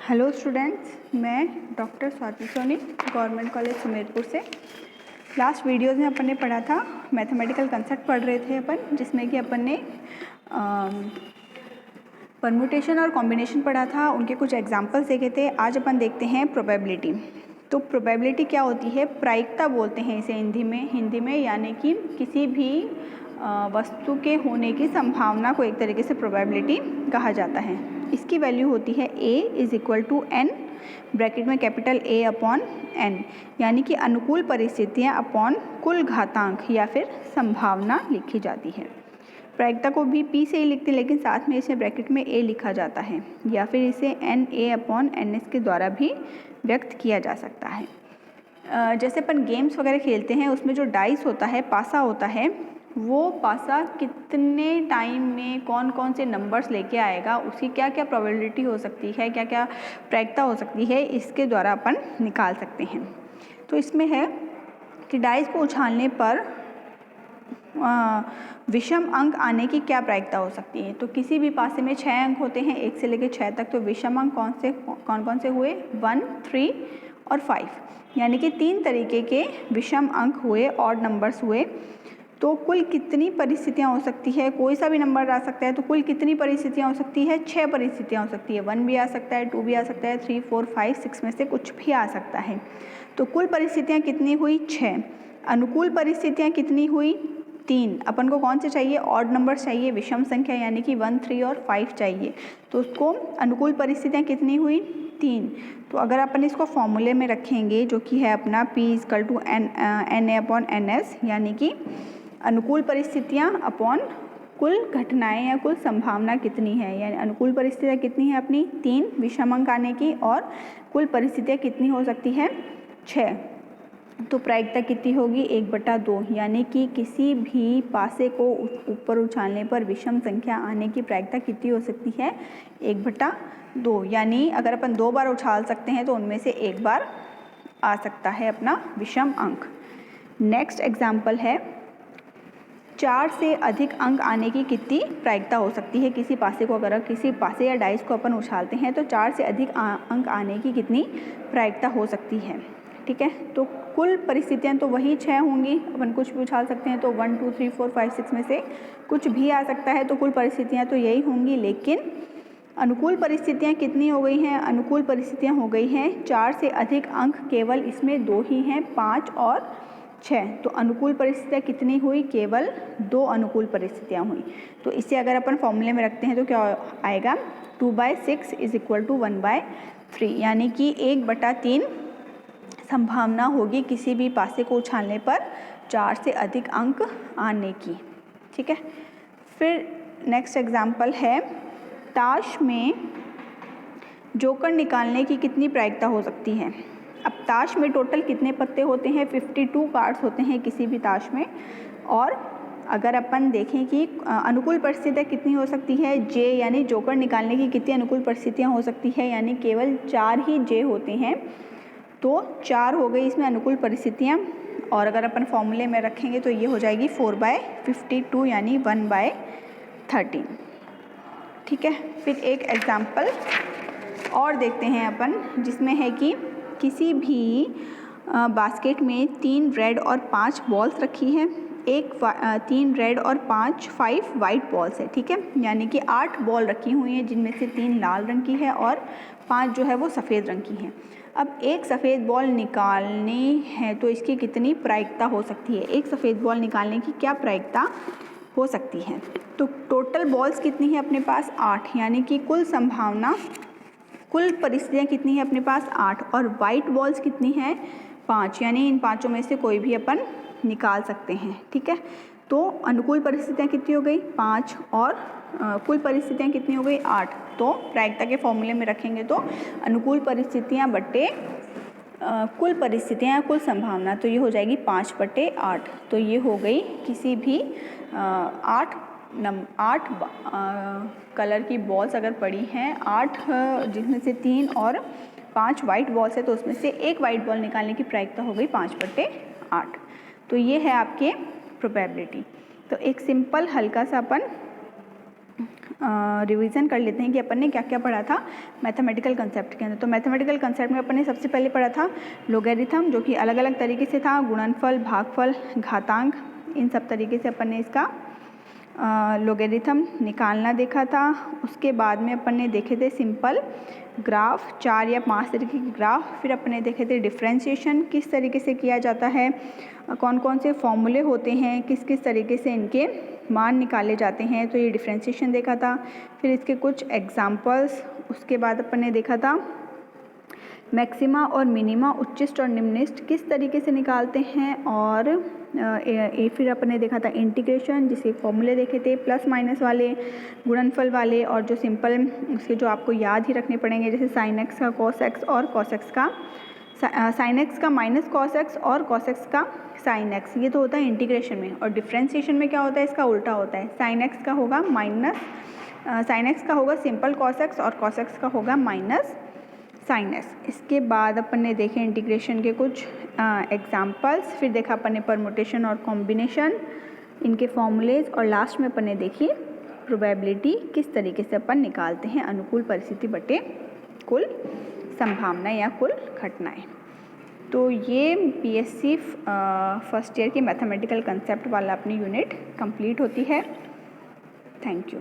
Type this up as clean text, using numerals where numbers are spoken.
Hello students, मैं doctor Swati Soni government college Sumerpur से। Last videos में अपन ने पढ़ा था मैथमेटिकल कंसेप्ट पढ़ रहे थे अपन, जिसमें कि अपन ने परम्यूटेशन और कॉम्बिनेशन पढ़ा था, उनके कुछ एग्जांपल्स देखे थे। आज अपन देखते हैं प्रोबेबिलिटी। तो प्रोबेबिलिटी क्या होती है? प्रायिकता बोलते हैं इसे हिंदी में, यानी कि किसी भी वस्तु के होने की संभावना को एक तरीके से प्रोबेबिलिटी कहा जाता है। इसकी वैल्यू होती है A = n, ब्रैकेट में कैपिटल A अपॉन n, यानी कि अनुकूल परिस्थितियां अपॉन कुल घातांक या फिर संभावना लिखी जाती है। प्रायिकता को भी P से ही लिखते हैं, लेकिन साथ में इसे ब्रैकेट में A लिखा जाता है, या फिर इसे NA अपॉन NS के द्वारा भी व्यक्त किया जा सकता है। जैसे अपन गेम्स वगैरह खेलते हैं, उसमें जो डाइस होता है, पासा होता है, वो पासा कितने टाइम में कौन कौन से नंबर्स लेके आएगा, उसकी क्या क्या प्रोबेबिलिटी हो सकती है, क्या क्या प्रायिकता हो सकती है, इसके द्वारा अपन निकाल सकते हैं। तो इसमें है कि डाइस को उछालने पर विषम अंक आने की क्या प्रायिकता हो सकती है। तो किसी भी पासे में 6 अंक होते हैं, 1 से लेकर 6 तक। तो विषम अंक कौन कौन से हुए? 1, 3 और 5, यानी कि 3 तरीके के विषम अंक हुए, ऑड नंबर्स हुए। तो कुल कितनी परिस्थितियां हो सकती है? कोई सा भी नंबर आ सकता है। तो कुल कितनी परिस्थितियां हो सकती है? 6 परिस्थितियां हो सकती है। 1 भी आ सकता है, 2 भी आ सकता है, 3, 4, 5, 6 में से कुछ भी आ सकता है। तो कुल परिस्थितियां कितनी हुई? 6। अनुकूल परिस्थितियां कितनी हुई? 3। अपन को कौन से चाहिए? ऑड नंबर चाहिए, विषम संख्या, यानी कि 1, 3 और 5 चाहिए। तो उसको अनुकूल परिस्थितियां कितनी हुई? 3। तो अगर अपन इसको फॉर्मूले में रखेंगे, जो कि है अपना P = NA अपॉन NS, यानी कि अनुकूल परिस्थितियां अपॉन कुल घटनाएं या कुल संभावना कितनी है। यानी अनुकूल परिस्थितियां कितनी है अपनी? 3 विषम अंक आने की, और कुल परिस्थितियां कितनी हो सकती है? 6। तो प्रायिकता कितनी होगी? 1/2, यानी कि किसी भी पासे को ऊपर उछालने पर विषम संख्या आने की प्रायिकता कितनी हो सकती है? 1/2, यानी अगर अपन 2 बार उछाल सकते हैं तो उनमें से 1 बार आ सकता है अपना विषम अंक। नेक्स्ट एग्जाम्पल है, 4 से अधिक अंक आने की कितनी प्रायिकता हो सकती है। किसी पासे को, अगर किसी पासे या डाइस को अपन उछालते हैं तो 4 से अधिक अंक आने की कितनी प्रायिकता हो सकती है। ठीक है, तो कुल परिस्थितियां तो वही 6 होंगी। अपन कुछ भी उछाल सकते हैं, तो 1, 2, 3, 4, 5, 6 में से कुछ भी आ सकता है। तो कुल परिस्थितियां तो यही होंगी, लेकिन अनुकूल परिस्थितियां कितनी हो गई हैं? अनुकूल परिस्थितियां हो गई हैं 4 से अधिक अंक, केवल इसमें 2 ही हैं, 5 और 6। तो अनुकूल परिस्थितियां कितनी हुई? केवल 2 अनुकूल परिस्थितियां हुई। तो इसे अगर अपन फॉर्मूले में रखते हैं तो क्या आएगा? 2/6 = 1/3, यानी कि 1/3 संभावना होगी किसी भी पासे को उछालने पर 4 से अधिक अंक आने की। ठीक है, फिर नेक्स्ट एग्जाम्पल है, ताश में जोकर निकालने की कितनी प्रायिकता हो सकती है। अब ताश में टोटल कितने पत्ते होते हैं? 52 कार्ड्स होते हैं किसी भी ताश में। और अगर अपन देखें कि अनुकूल परिस्थितियाँ कितनी हो सकती है, जे यानी जोकर निकालने की कितनी अनुकूल परिस्थितियाँ हो सकती है, यानी केवल 4 ही जे होते हैं। तो 4 हो गई इसमें अनुकूल परिस्थितियाँ, और अगर अपन फॉर्मूले में रखेंगे तो ये हो जाएगी 4/52, यानी 1/13। ठीक है, फिर एक एग्जाम्पल और देखते हैं अपन, जिसमें है कि किसी भी बास्केट में 3 रेड और 5 बॉल्स रखी है। 3 रेड और 5 वाइट बॉल्स है। ठीक है, यानी कि 8 बॉल रखी हुई हैं, जिनमें से 3 लाल रंग की है और 5 जो है वो सफ़ेद रंग की है। अब एक सफ़ेद बॉल निकालनी है तो इसकी कितनी प्रायिकता हो सकती है? एक सफ़ेद बॉल निकालने की क्या प्रायिकता हो सकती है? तो टोटल बॉल्स कितनी है अपने पास? 8, यानी कि कुल संभावना, कुल परिस्थितियाँ कितनी है अपने पास? 8, और वाइट बॉल्स कितनी हैं? 5, यानी इन पाँचों में से कोई भी अपन निकाल सकते हैं। ठीक है, तो अनुकूल परिस्थितियाँ कितनी हो गई? 5, और कुल परिस्थितियाँ कितनी हो गई? 8। तो प्रायिकता के फॉर्मूले में रखेंगे तो अनुकूल परिस्थितियाँ बटे कुल परिस्थितियाँ, कुल संभावना, तो ये हो जाएगी 5/8। तो ये हो गई किसी भी 8 कलर की बॉल्स अगर पड़ी हैं, 8 जिसमें से 3 और 5 वाइट बॉल्स है, तो उसमें से एक वाइट बॉल निकालने की प्रायिकता हो गई 5/8। तो ये है आपके प्रोबेबिलिटी। तो एक सिंपल हल्का सा अपन रिवीजन कर लेते हैं कि अपन ने क्या क्या पढ़ा था मैथमेटिकल कंसेप्ट के अंदर। तो मैथमेटिकल कंसेप्ट में अपन ने सबसे पहले पढ़ा था लोगैरिथम, जो कि अलग अलग तरीके से था, गुणनफल, भागफल, घातांक, इन सब तरीके से अपन ने इसका लोगैरिथम निकालना देखा था। उसके बाद में अपन ने देखे थे सिंपल ग्राफ, 4 या 5 तरीके के ग्राफ। फिर अपन ने देखे थे डिफरेंशिएशन किस तरीके से किया जाता है, कौन कौन से फॉर्मूले होते हैं, किस किस तरीके से इनके मान निकाले जाते हैं, तो ये डिफरेंशिएशन देखा था। फिर इसके कुछ एग्जांपल्स। उसके बाद अपन ने देखा था मैक्सिमा और मिनिमा, उच्चिष्ट और निम्निष्ट किस तरीके से निकालते हैं। और फिर अपन ने देखा था इंटीग्रेशन, जिसके फॉर्मूले देखे थे प्लस माइनस वाले, गुणनफल वाले, और जो सिंपल उसके जो आपको याद ही रखने पड़ेंगे, जैसे साइन एक्स का कॉस एक्स और कॉस एक्स का साइन एक्स का माइनस कॉस एक्स और कॉस एक्स का साइन एक्स, ये तो होता है इंटीग्रेशन में। और डिफरेंशिएशन में क्या होता है, इसका उल्टा होता है, साइन एक्स का होगा माइनस साइन एक्स का होगा सिंपल कॉस एक्स और कॉस एक्स का होगा माइनस साइन एक्स। इसके बाद अपन ने देखे इंटीग्रेशन के कुछ एग्जाम्पल्स। फिर देखा अपन ने परमुटेशन और कॉम्बिनेशन, इनके फॉर्मूलेज, और लास्ट में अपन ने देखी प्रोबेबिलिटी किस तरीके से अपन निकालते हैं, अनुकूल परिस्थिति बटे कुल संभावनाएं या कुल घटनाएं। तो ये बीएससी फर्स्ट ईयर की मैथमेटिकल कंसेप्ट वाला अपनी यूनिट कंप्लीट होती है। Thank you.